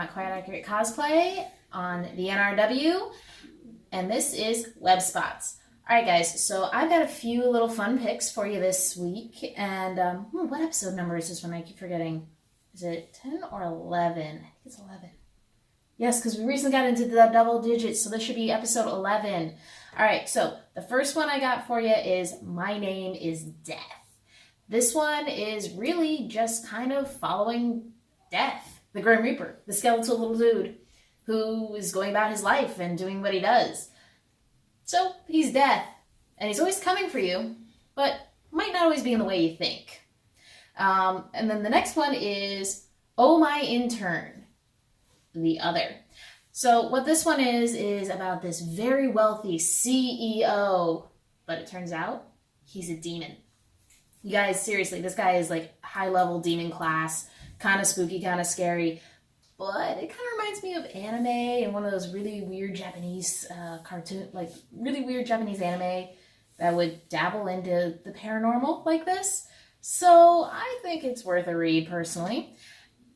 Not Quite Accurate Cosplay on the NRW, and this is Webspots. Alright guys, so I've got a few little fun picks for you this week, and what episode number is this one? I keep forgetting. Is it 10 or 11? I think it's 11. Yes, because we recently got into the double digits, so this should be episode 11. Alright, so the first one I got for you is My Name is Death. This one is really just kind of following Death, the Grim Reaper, the skeletal little dude who is going about his life and doing what he does. So he's Death, and he's always coming for you, but might not always be in the way you think. And then the next one is Oh My Intern, the other. So what this one is about this very wealthy CEO, but it turns out he's a demon. You guys, seriously, this guy is like high-level demon class, kind of spooky, kind of scary, but it kind of reminds me of anime and one of those really weird Japanese really weird Japanese anime that would dabble into the paranormal like this. So I think it's worth a read, personally.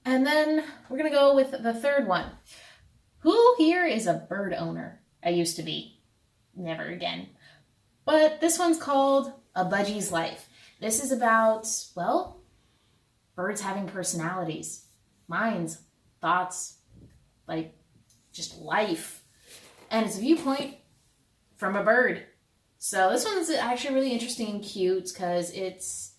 And then we're going to go with the third one. Who here is a bird owner? I used to be. Never again. But this one's called A Budgie's Life. This is about, well, birds having personalities, minds, thoughts, like just life. And it's a viewpoint from a bird. So this one's actually really interesting and cute because it's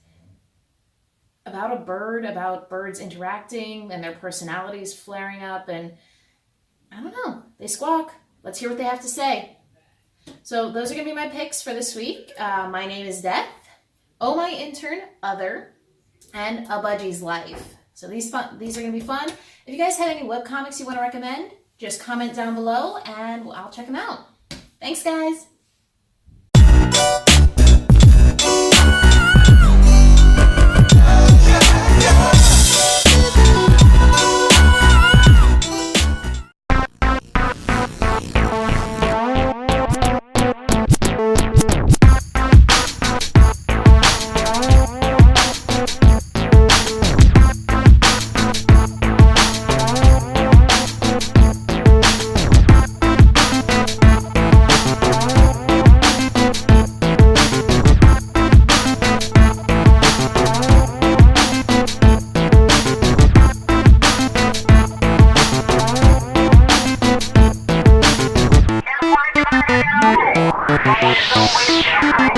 about a bird, about birds interacting and their personalities flaring up, and I don't know, they squawk. Let's hear what they have to say. So those are going to be my picks for this week. My Name is Death, Oh My Intern, Other, and A Budgie's Life. So these are going to be fun. If you guys have any webcomics you want to recommend, just comment down below and I'll check them out. Thanks, guys. Always